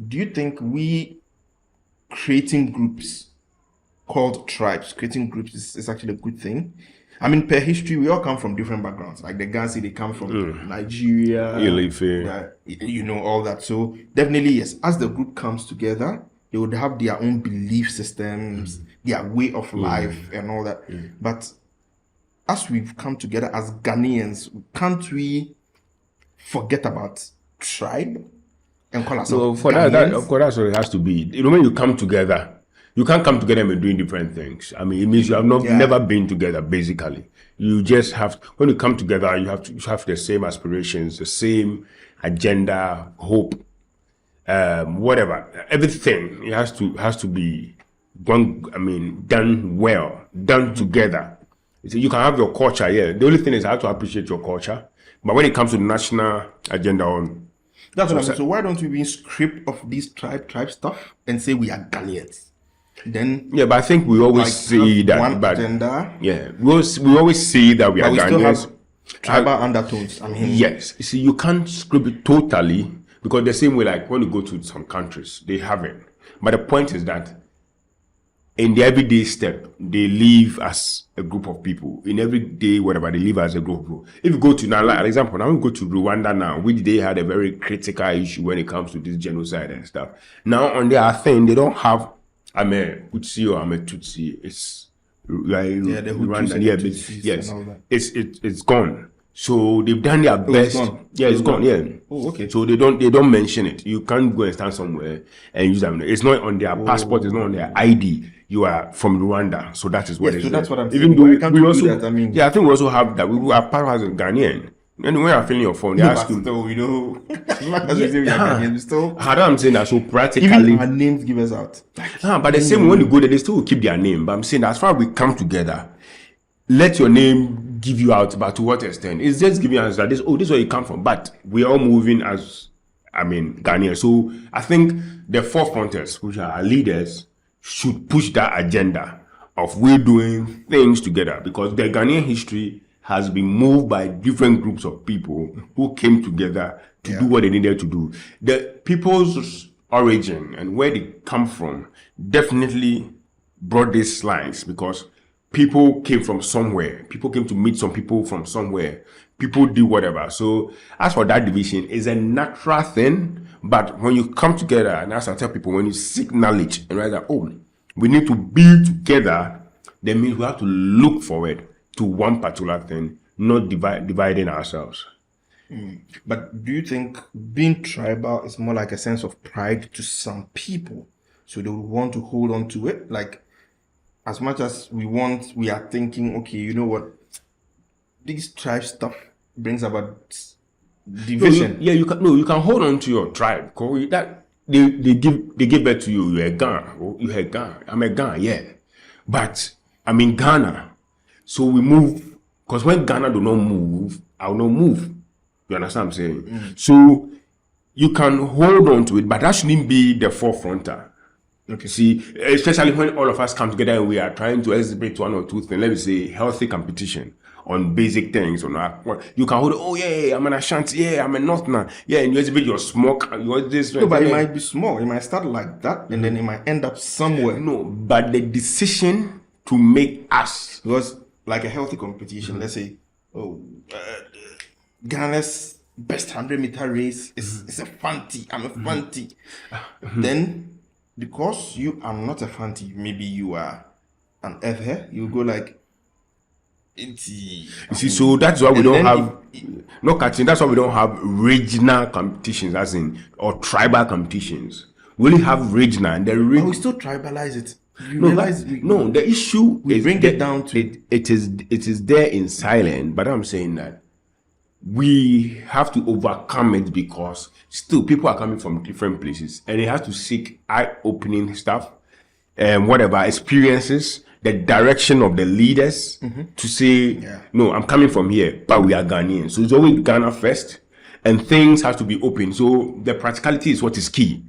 do you think we creating groups called tribes, creating groups is actually a good thing? I mean, per history, we all come from different backgrounds. Like the Gansi, they come from Nigeria, all that. So definitely, yes, as the group comes together, they would have their own belief systems, their way of life and all that. But as we've come together as Ghanaians, can't we forget about tribe and call ourselves for that, Ghanaians? of course, that's what it has to be. When you come together, you can't come together and be doing different things. I mean, it means you have never been together, basically. You just have, when you come together, you have the same aspirations, the same agenda, hope, whatever. Everything, it has to be done well, done together. So you can have your culture, The only thing is I have to appreciate your culture. But when it comes to the national agenda that's what I mean. So why don't we be script of this tribe stuff and say we are Ghanaians? Then but I think we always see that one agenda. We always see that we are Ghanaians. Still have tribal undertones. I mean, yes. You see, you can't script it totally because the same way, like when you go to some countries, they have it. But the point is that in the everyday step, they live as a group of people. In every day, whatever, they live as a group of people. If you go to now, like, for example, now we go to Rwanda now, which they had a very critical issue when it comes to this genocide and stuff. Now on their thing, they don't have I'm a Tutsi or I'm a Tutsi. It's like Rwanda. Yes, it's gone. So they've done their best. It's gone. Oh, okay. So they don't mention it. You can't go and stand somewhere and use them. It's not on their passport. It's not on their ID. You are from Rwanda, so that is what it is. So that's what I'm saying. Even though we also, I think we also have that. We are part of Ghanaian. And when you're filling your phone, they ask you. Still, as much as we say we are Ghanaians, still. How do I'm saying that? So practically, even our names give us out. But the same when you go there, they still will keep their name. But I'm saying that as far as we come together, let your name give you out. But to what extent? It's just giving us that this is where you come from. But we're all moving as Ghanaians. So I think the forefronters, which are our leaders, should push that agenda of we're doing things together, because the Ghanaian history has been moved by different groups of people who came together to do what they needed to do. The people's origin and where they come from definitely brought these lines, because people came from somewhere. People came to meet some people from somewhere. People did whatever. So as for that division, it's a natural thing. But when you come together, and as I tell people, when you seek knowledge and realize that, we need to be together, that means we have to look forward to one particular thing, not dividing ourselves. But do you think being tribal is more like a sense of pride to some people? So they would want to hold on to it? Like, as much as we are thinking, okay, you know what? This tribe stuff brings about division. You can hold on to your tribe. That they give birth to you. You're a Ghana. You're a Ghana. I'm a Ghana, But I'm in Ghana. So we move, because when Ghana do not move, I will not move. You understand what I'm saying? So you can hold on to it, but that shouldn't be the forefronter. Okay. See, especially when all of us come together and we are trying to exhibit one or two things, let me say healthy competition on basic things. You can hold, I'm an Ashanti, I'm a Northerner, and you exhibit your smoke, this. No, but it might be small. It might start like that, and then it might end up somewhere. No, but the decision to make us, because like a healthy competition, let's say, Ghana's best 100-meter race is a Fanti. I'm a Fanti. Then, because you are not a Fanti, maybe you are an Earther, you go like, you see, so that's why we don't have that's why we don't have regional competitions, or tribal competitions. We only have regional, and but we still tribalize it. The issue we is bring it down to it is there in silence, but I'm saying that we have to overcome it, because still people are coming from different places, and they have to seek eye-opening stuff and whatever experiences, the direction of the leaders to say, no, I'm coming from here, but we are Ghanaians. So it's always Ghana first, and things have to be open. So the practicality is what is key.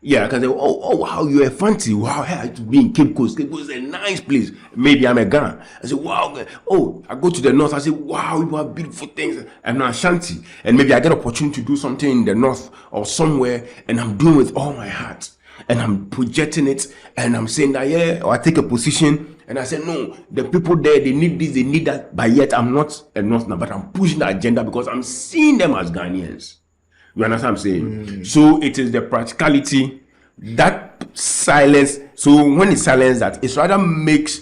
Yeah, I can say, oh, wow, you're a fancy. Wow, hey, I used to be in Cape Coast. Cape Coast is a nice place. Maybe I'm a Ghana. I say, wow. Oh, I go to the north. I say, wow, you have beautiful things. I'm not Ashanti. And maybe I get opportunity to do something in the north or somewhere, and I'm doing with all my heart. And I'm projecting it, and I'm saying that, yeah, or I take a position, and I say, no, the people there, they need this, they need that. But yet, I'm not a northerner, but I'm pushing the agenda because I'm seeing them as Ghanaians. You understand what I'm saying? So it is the practicality, that silence. So when it's silence, that it rather makes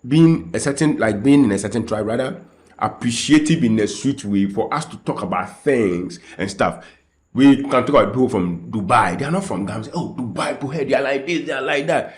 being in a certain tribe rather appreciative in a sweet way for us to talk about things and stuff. We can talk about people from Dubai. They are not from Ghana. Say, oh, Dubai people here, they are like this, they are like that.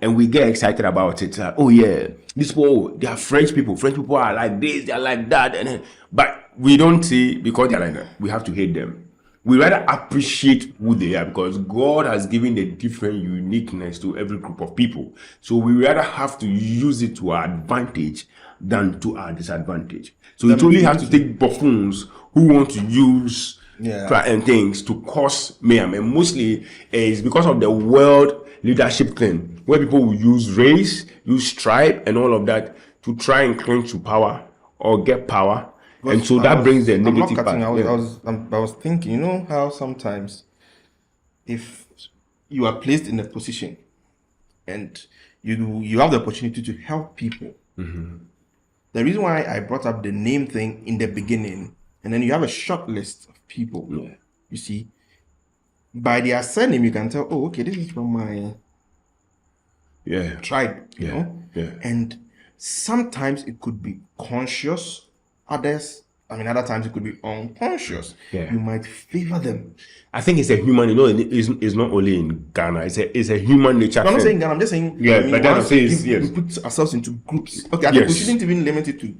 And we get excited about it. Oh yeah, this people, they are French people. French people are like this, they are like that. And then, but we don't say because they're like that, we have to hate them. We rather appreciate who they are because God has given a different uniqueness to every group of people. So we rather have to use it to our advantage than to our disadvantage. So it only has to take buffoons who want to use and things to cause mayhem. And mostly is because of the world leadership thing, where people will use race, use tribe, and all of that to try and cling to power or get power. But and so that brings the negative part. I was thinking, you know how sometimes if you are placed in a position and you have the opportunity to help people, the reason why I brought up the name thing in the beginning, and then you have a short list of people, you see, by their surname you can tell, oh, okay, this is from my tribe, you know? And sometimes it could be conscious. Other times it could be unconscious. You might favor them. I think it's a human, it's not only in Ghana, it's a human nature. I'm not saying Ghana, I'm just saying, but then I'm saying, we put ourselves into groups. Okay, I think we shouldn't even limit it to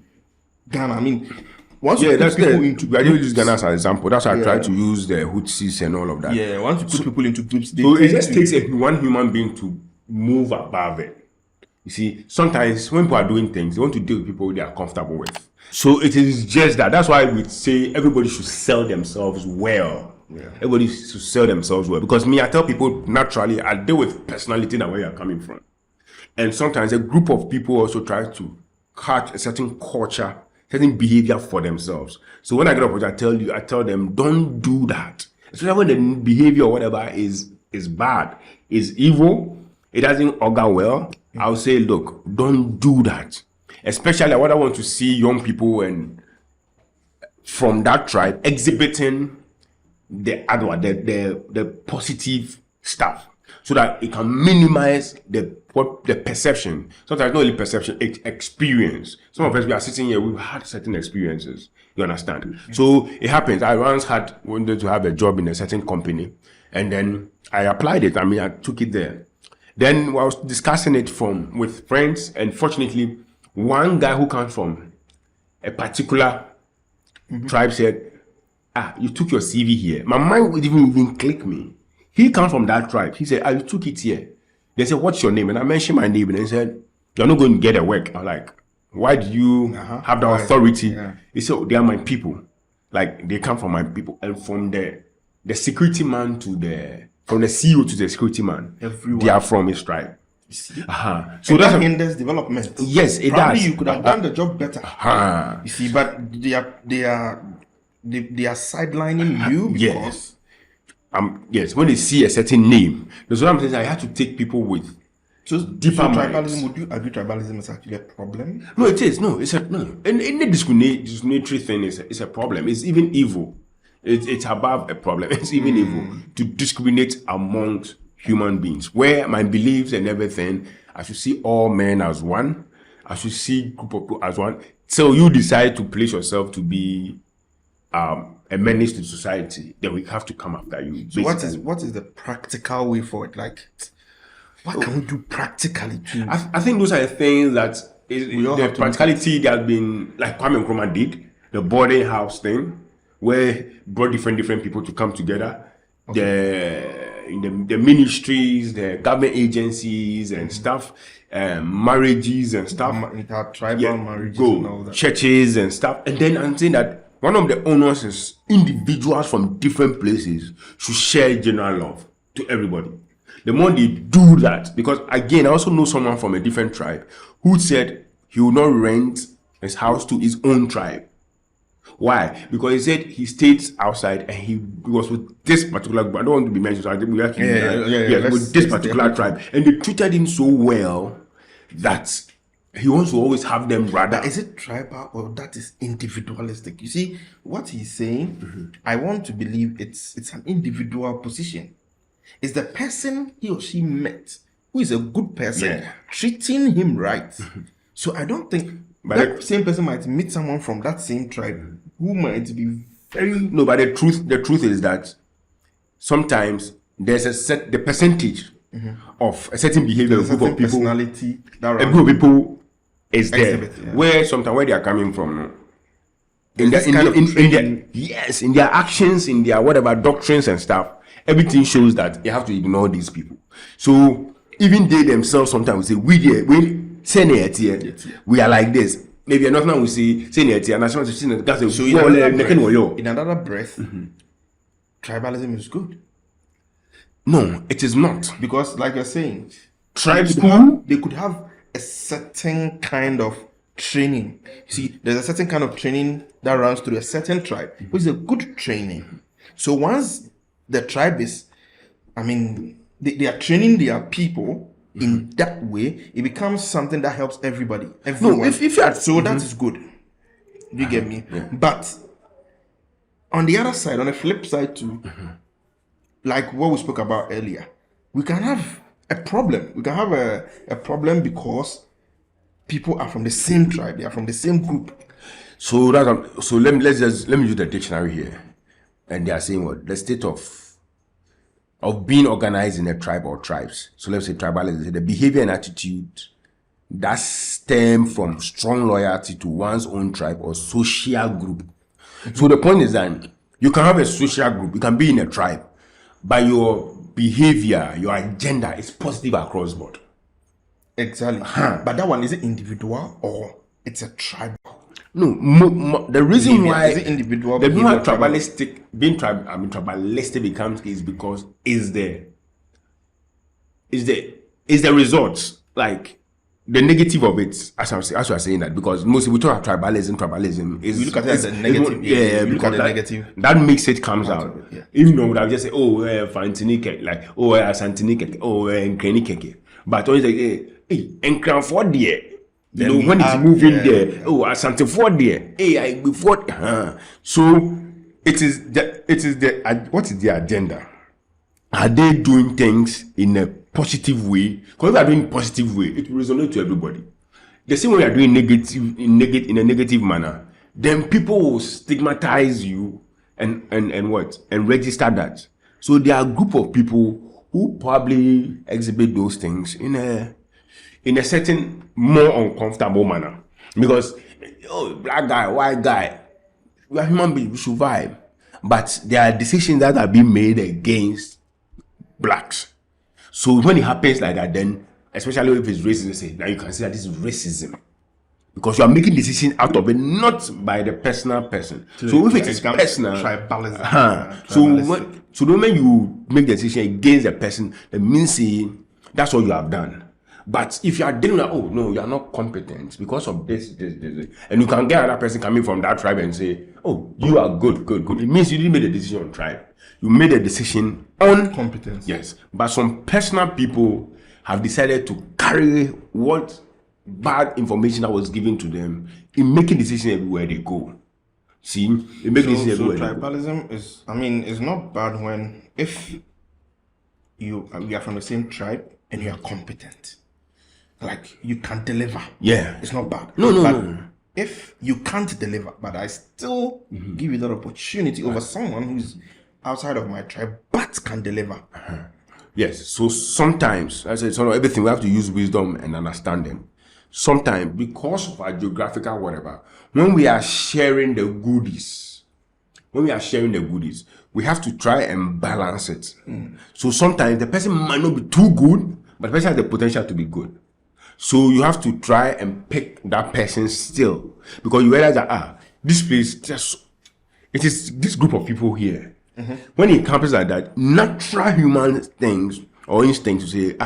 Ghana. I mean, once you put people into groups, I don't use Ghana as an example. That's why I try to use the Hutsis and all of that. Yeah, once you put people into groups, so it just takes one human being to move above it. You see, sometimes when people are doing things, they want to deal with people they are comfortable with. So it is just that. That's why we say everybody should sell themselves well. Everybody should sell themselves well. Because I tell people naturally, I deal with personality and where you're coming from. And sometimes a group of people also try to catch a certain culture, certain behavior for themselves. So when I get up, I tell them, don't do that. Especially when the behavior or whatever is bad, is evil, it doesn't augur well. I'll say, look, don't do that. Especially what I want to see young people and from that tribe exhibiting the positive stuff, so that it can minimize the perception. Sometimes not only perception, it's experience. Some of us, we are sitting here, we've had certain experiences. You understand? So it happens. I once wanted to have a job in a certain company, and then I applied it. I took it there. Then I was discussing it with friends, and fortunately, one guy who comes from a particular tribe said, you took your CV here. My mind would even click me. He comes from that tribe. He said, you took it here. They said, what's your name? And I mentioned my name, and they said, you're not going to get a work. I'm like, why do you have the authority? He said, they are my people. Like, they come from my people. And from the security man from the CEO to the security man, they are from his tribe. So that hinders development. Yes, it Probably does. You could have done the job better. You see, but they are sidelining you because when they see a certain name, that's what I'm saying. I have to take people with deeper tribalism. Would you agree tribalism is actually a problem? No, it is. No, it's no. Any discriminatory thing is a problem. It's even evil. It's above a problem. It's even evil to discriminate amongst human beings, where my beliefs and everything, I should see all men as one. I should see group of people as one. So you decide to place yourself to be a menace to society, then we have to come after you. So what is the practical way forward? Like, what can we do practically to? I think those are the things that the practicality that has been, like Kwame Nkrumah did, the boarding house thing, where brought different people to come together. The ministries, the government agencies and stuff, marriages and stuff, tribal marriages and all that. Churches and stuff. And then I'm saying that one of the owners is individuals from different places should share general love. to everybody. The more they do that, because again, I also know someone from a different tribe who said he will not rent his house to his own tribe. Why? Because he said he stayed outside and he was with this particular group. I don't want to be mentioned, so I think we have to with this particular tribe. And they treated him so well that he wants to always have them rather. Is it tribal or that is individualistic? You see, what he's saying, I want to believe it's an individual position. It's the person he or she met who is a good person, treating him right. So I don't think that same person might meet someone from that same tribe who might be very... No, but the truth is that sometimes there's the percentage of a certain behavior, a group of people, personality, a group of people is there, where sometimes where they are coming from, in their actions, in their whatever doctrines and stuff, everything shows that you have to ignore these people. So even they themselves sometimes will say, we are like this. Maybe another will say, in another breath, tribalism is good. No, it is not. Because like you're saying, tribes they could have a certain kind of training. See, there's a certain kind of training that runs through a certain tribe, which is a good training. So once the tribe is, they are training their people in that way, it becomes something that helps everybody. Everyone. No, if you are, so that is good. You get me? Yeah. But on the other side, on the flip side too, like what we spoke about earlier, we can have a problem. We can have a problem because people are from the same tribe, they are from the same group. So let me use the dictionary here. And they are saying what? The state of being organized in a tribe or tribes. So let's say tribalism, the behavior and attitude that stem from strong loyalty to one's own tribe or social group. So the point is that you can have a social group, you can be in a tribe, but your behavior, your agenda is positive across board. Exactly. But that one, is it individual or it's a tribal? No, the reason why is it individual, the reason why tribalistic becomes is because is the results, like the negative of it, as you are saying that, because most people talk about tribalism is, you look at it as a negative. You look at the negative. That makes it comes out. Even though I would just say, Fantinike, like, Santinike, Nkrenike. But always like, and Cranford there. You know, when it's moving there, something for there. Before. So it is the what is the agenda? Are they doing things in a positive way? Because if they are doing positive way, it will resonate to everybody. The same way you are doing negative in a negative manner, then people will stigmatize you and register that. So there are a group of people who probably exhibit those things in a certain more uncomfortable manner. Because black guy, white guy, we are human beings, we survive. But there are decisions that are being made against blacks. So when it happens like that, then especially if it's racism, say now you can say that this is racism. Because you are making decisions out of it, not by the personal person. So if it is personal, tribalism. So when you make the decision against the person, that means that's what you have done. But if you are dealing with, you are not competent because of this, and you can get another person coming from that tribe and say, you are good. It means you didn't make a decision on tribe. You made a decision on competence. Yes. But some personal people have decided to carry what bad information that was given to them in making decisions everywhere they go. See, they make decisions everywhere. So tribalism is not bad when if you are from the same tribe and you are competent. Like you can deliver. Yeah. It's not bad. No. If you can't deliver, but I still give you that opportunity over someone who's outside of my tribe but can deliver. Yes. So sometimes, as I said, everything we have to use wisdom and understanding. Sometimes, because of our geographical whatever, when we are sharing the goodies, we have to try and balance it. So sometimes the person might not be too good, but the person has the potential to be good. So you have to try and pick that person still, because you realize that this place it is this group of people here. When it comes like that, natural human things or instinct to say,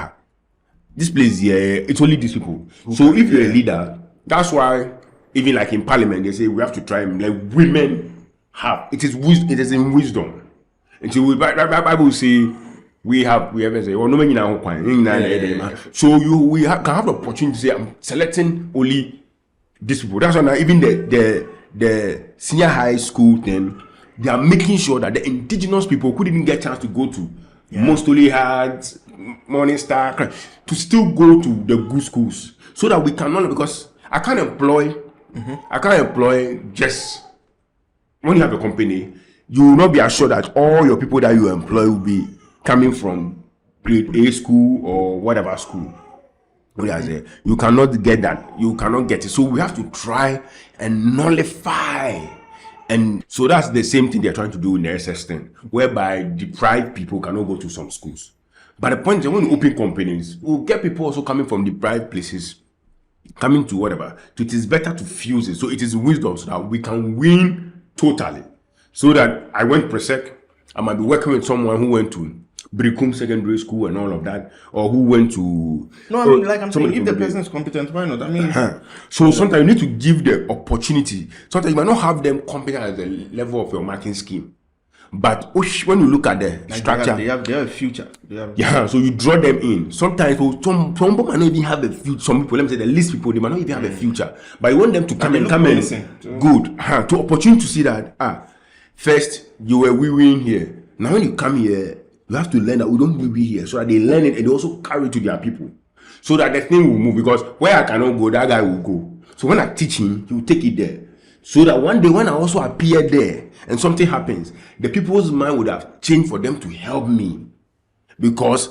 this place here, it's only these people. So if you're a leader, that's why even like in parliament, they say we have to try and let women have. It is in wisdom. Until Bible say we ever say, oh no man so we can have the opportunity to say I'm selecting only these people. That's why now even the senior high school then they are making sure that the indigenous people who didn't get a chance to go to most only had Morning Star to still go to the good schools so that we cannot, because I can't employ just when you have a company, you will not be assured that all your people that you employ will be coming from grade A school or whatever school. You cannot get that. You cannot get it. So we have to try and nullify. And so that's the same thing they're trying to do in the SS thing, whereby deprived people cannot go to some schools. But the point is, when you open companies, we'll get people also coming from deprived places, coming to whatever. So it is better to fuse it. So it is wisdom so that we can win totally. So that I went Presec, I might be working with someone who went to Brikum Secondary School and all of that, or who went to... No, I mean, like I'm saying, if the person is competent, why not? I mean... So sometimes you need to give the opportunity. Sometimes you might not have them competent at the level of your marketing scheme. But when you look at the structure... They have a future. So you draw them in. Sometimes some people might not even have a future. Some people, let me say the least people, they might not even have a future. But you want them to come in. Good. To opportunity to see that, first, you were weaving here. Now when you come here, you have to learn that we don't weave here. So that they learn it and they also carry it to their people. So that the thing will move. Because where I cannot go, that guy will go. So when I teach him, he will take it there. So that one day when I also appear there and something happens, the people's mind would have changed for them to help me. Because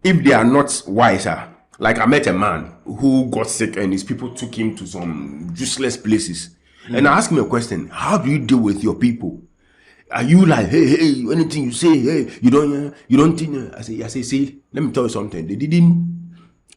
if they are not wiser, like I met a man who got sick and his people took him to some useless places. And I asked him a question: how do you deal with your people? Are you like, hey, anything you say, hey, you don't think? I say, see, let me tell you something.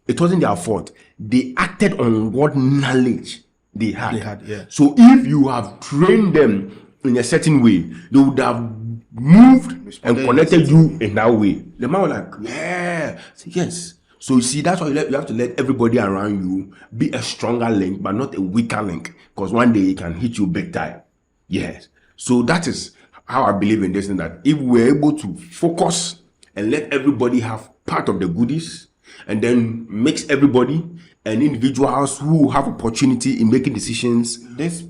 It wasn't their fault. They acted on what knowledge they had. So if you have trained them in a certain way, they would have moved and connected you in that way. The man was like, yeah, say, yes. So you see, that's why you have to let everybody around you be a stronger link, but not a weaker link, because one day it can hit you big time. Yes. So that is how I believe in this, and that if we're able to focus and let everybody have part of the goodies, and then mix everybody and individuals who have opportunity in making decisions. This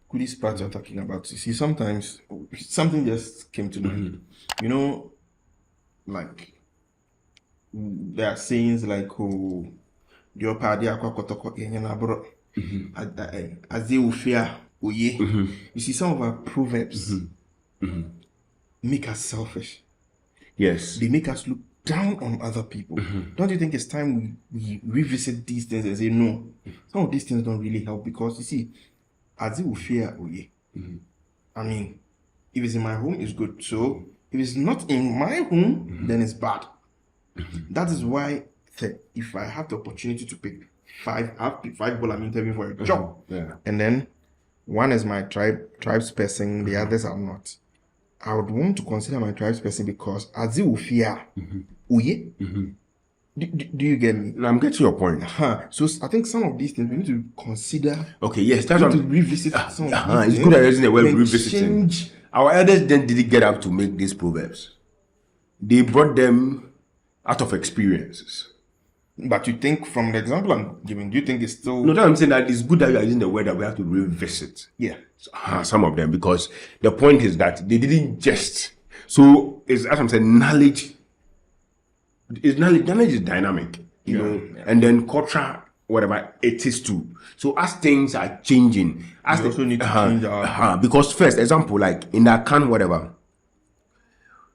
goodies part you're talking about, you see, sometimes something just came to me. You know, like there are sayings like, oh, your party as they will fear. You see, some of our proverbs make us selfish. Yes. They make us look down on other people. Don't you think it's time we revisit these things and say, no, some of these things don't really help? Because you see, as they will fear, I mean, if it's in my home, it's good. So if it's not in my home, then it's bad. That is why if I have the opportunity to pick five people I'm interviewing for a job, and then one is my tribes person, the others are not, I would want to consider my tribes person because as they will fear, do you get me? No, I'm getting your point. So I think some of these things we need to consider. Okay, yes, that's what to revisit some of these it's good that using the word then revisiting. change. Our elders then didn't get up to make these proverbs. They brought them out of experiences. But you think from the example I'm giving, do you think it's still... No, I'm saying that it's good that you are using the word that we have to revisit. Yeah. Some of them, because the point is that they didn't just... So, as I'm saying, knowledge is dynamic, you know, and then culture, whatever, it is too. So as things are changing, as we also need to change our... because first, example, like in Akan, whatever,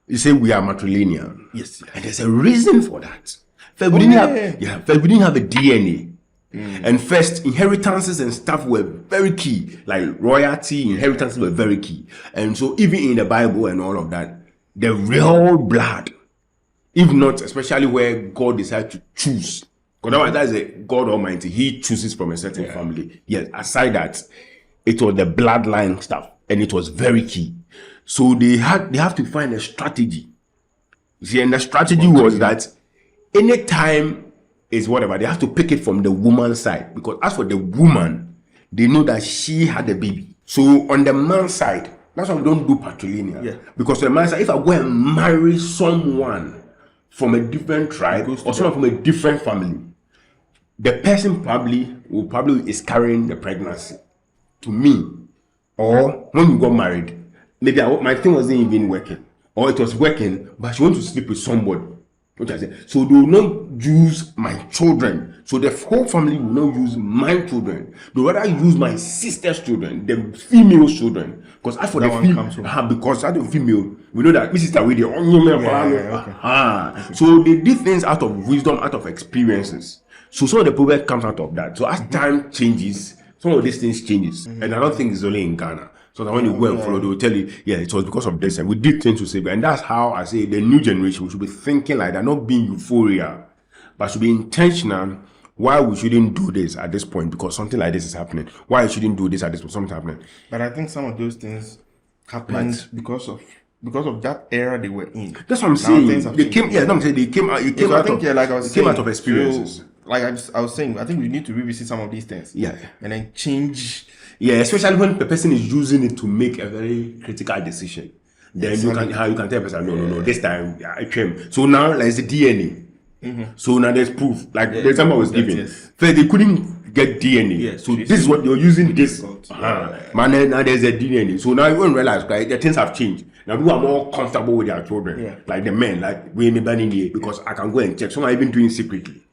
you say we are matrilineal. Yes. And there's a reason for that. First, we didn't have a DNA. And first, inheritances and stuff were very key. Like royalty, inheritances were very key. And so even in the Bible and all of that, the real blood, if not, especially where God decides to choose. Because that is a God Almighty. He chooses from a certain family. Yes, aside that, it was the bloodline stuff. and it was very key. So they have to find a strategy. See, and the strategy was that anytime is whatever, they have to pick it from the woman's side, because as for the woman, they know that she had a baby. So on the man's side, that's why we don't do patrilineal. Yeah. Because on the man's side, if I go and marry someone from a different tribe or someone from a different family, the person probably is carrying the pregnancy to me. Or when we got married, maybe my thing wasn't even working, or it was working, but she wanted to sleep with somebody. What I said. So they will not use my children. So the whole family will not use my children. They will rather use my sister's children, the female children. Because as for that the female, because as the female, we know that this is the way they okay. So they did things out of wisdom, out of experiences. So some of the problem comes out of that. So as time changes, some of these things changes. And I don't think it's only in Ghana. So that when you go and follow, they will tell you, yeah, it was because of this. And we did things to save it. And that's how I say the new generation, we should be thinking like that, not being euphoria, but should be intentional. Why we shouldn't do this at this point, because something like this is happening. Why we shouldn't do this at this point, something happening. But I think some of those things happened because of that era they were in. That's what I'm saying. They came out of experiences. So, like I was saying, I think we need to revisit some of these things. Yeah. And then change. Yeah, especially when the person is using it to make a very critical decision. Then Exactly. you can tell a person, no, this time I came. So now there's the DNA. So now there's proof. Like the example I was giving. Yes. First, they couldn't get DNA. Yeah, so this is what you're using this. Yeah. Man, now there's a DNA. So now you won't realize, right, the things have changed. Now people are more comfortable with their children. Yeah. Like the men, like we in the band in here, because I can go and check. Some are even doing it secretly.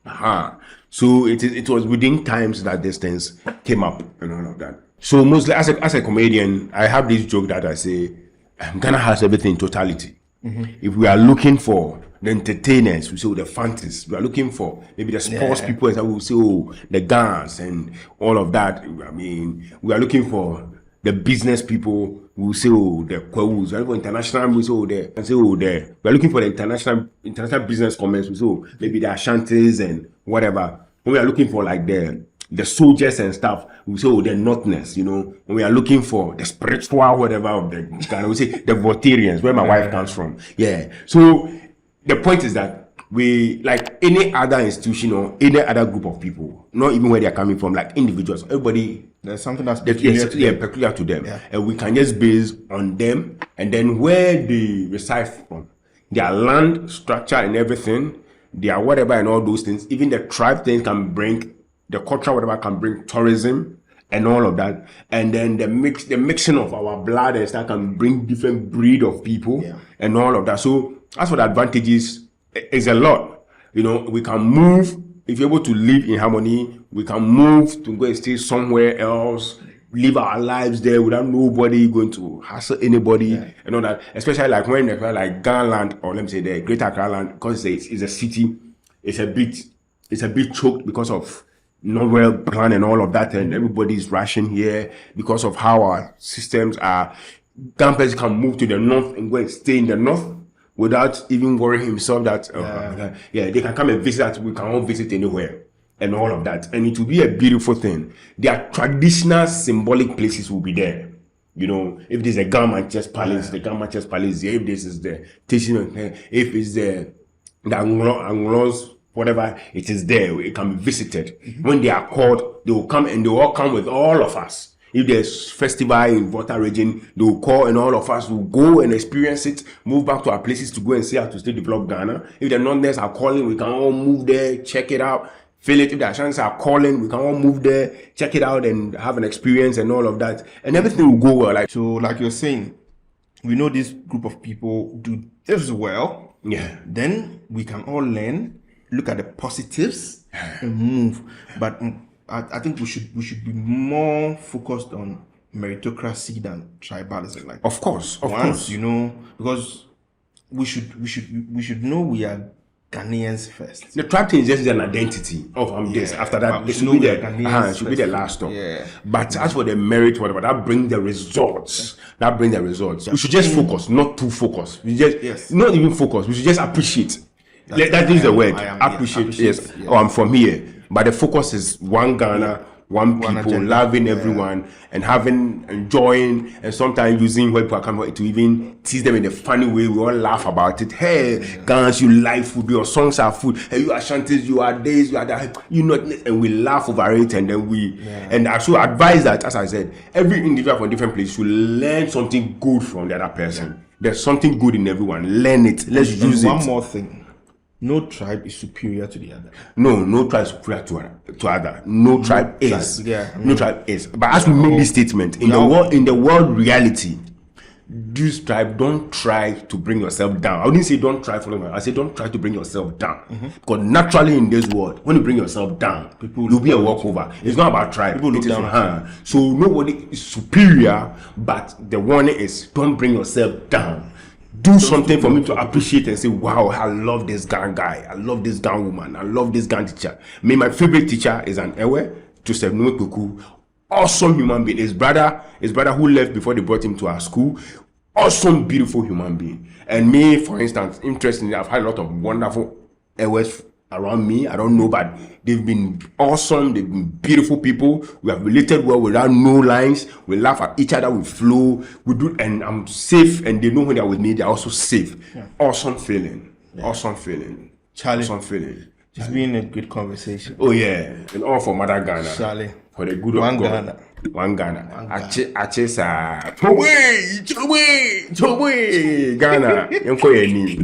So it was within times that these things came up and all of that. So mostly as a comedian, I have this joke that I say, Ghana has everything in totality. If we are looking for the entertainers, we say, oh, the fantas. We are looking for maybe the sports people, and we will say, oh, the guns and all of that. I mean, we are looking for the business people. We will say, oh, the Kwawus. We are looking for international. We say, oh, there. And say, oh, there. We are looking for the international business comments. We say, oh, maybe the Ashantis and whatever. When we are looking for like the soldiers and stuff, we say, oh, the nothness, you know. When we are looking for the spiritual whatever of the Ghana, we say the Votarians, where my wife comes from. Yeah. So the point is that we, like any other institution or any other group of people, not even where they are coming from, like individuals, everybody, There's something that's peculiar peculiar to them. Yeah. And we can just base on them, and then where they reside from, their land structure and everything, their whatever and all those things, even the tribe things can bring, the culture whatever can bring tourism and all of that, and then the mixing of our blood and stuff can bring different breed of people and all of that. So as for the advantages, it's a lot. You know, we can move. If you're able to live in harmony, we can move to go and stay somewhere else, live our lives there without nobody going to hassle anybody and all that. Especially like when like Ghana land, or let me say the Greater Accra land, because it's a city, it's a bit choked because of not well planned and all of that, and everybody's rushing here because of how our systems are. Campers can move to the north and go and stay in the north without even worrying himself that they can come and visit us. We can all visit anywhere and all of that, and it will be a beautiful thing. Their traditional symbolic places will be there. You know, if there's a Gamma Chess Palace, the Gamma Chess Palace there. If this is the teaching, if it's the Anglos, whatever, it is there. It can be visited. When they are called, they will come, and they will all come with all of us. If there's festival in Volta region, they will call, and all of us will go and experience it, move back to our places to go and see how to still develop Ghana. If the non-nets are calling, we can all move there, check it out, feel it. If the Ashantis are calling, we can all move there, check it out, and have an experience and all of that. And everything will go well. So, like you're saying, we know this group of people do this well. Yeah. Then we can all learn, look at the positives, and move. But I think we should be more focused on meritocracy than tribalism. Like, Of course. you know, because we should know we are Ghanaians first. The tribe thing is just an identity of this. After that, it should be the last stop. Yeah. But as for the merit, whatever, that brings the results. We should just focus, not too focus. We just not even focus. We should just appreciate. That is the word. Appreciate. Yes. Oh, I'm from here. But the focus is one Ghana, one people, agenda. loving everyone and enjoying, and sometimes using what people are coming to even tease them in a funny way. We all laugh about it. Hey, guns, you like food, your songs are food. Hey, you are shanties, you are this, you are that. You know, and we laugh over it, and then and I should advise that, as I said, every individual from different places should learn something good from the other person. There's something good in everyone. Learn it. Let's use it. One more thing. No tribe is superior to the other. No tribe is superior to other. No tribe is. No tribe is. But as we make this statement, in the world reality, this tribe, don't try to bring yourself down. I wouldn't say don't try for I say don't try to bring yourself down. Because naturally in this world, when you bring yourself down, you'll be a walkover. It's not about tribe. People look down. So nobody is superior, but the warning is don't bring yourself down. Do something for me to appreciate and say, wow, I love this guy. I love this Gan woman. I love this Gan teacher. My favorite teacher is an Ewe, Joseph Nwekuku. Awesome human being. His brother who left before they brought him to our school. Awesome, beautiful human being. And me, for instance, interestingly, I've had a lot of wonderful Ewes around me. I don't know, but they've been awesome. They've been beautiful people. We have related well without no lines. We laugh at each other. We flow. We do, and I'm safe. And they know when they're with me, they're also safe. Yeah. Awesome feeling. Yeah. Awesome feeling. Charlie. Awesome feeling. It's been a good conversation. Oh yeah, and all for Mother Ghana. Charlie. For the good One of God. Ghana. One Ghana. Ache sa. Chowe, Ghana. Yanko yeni.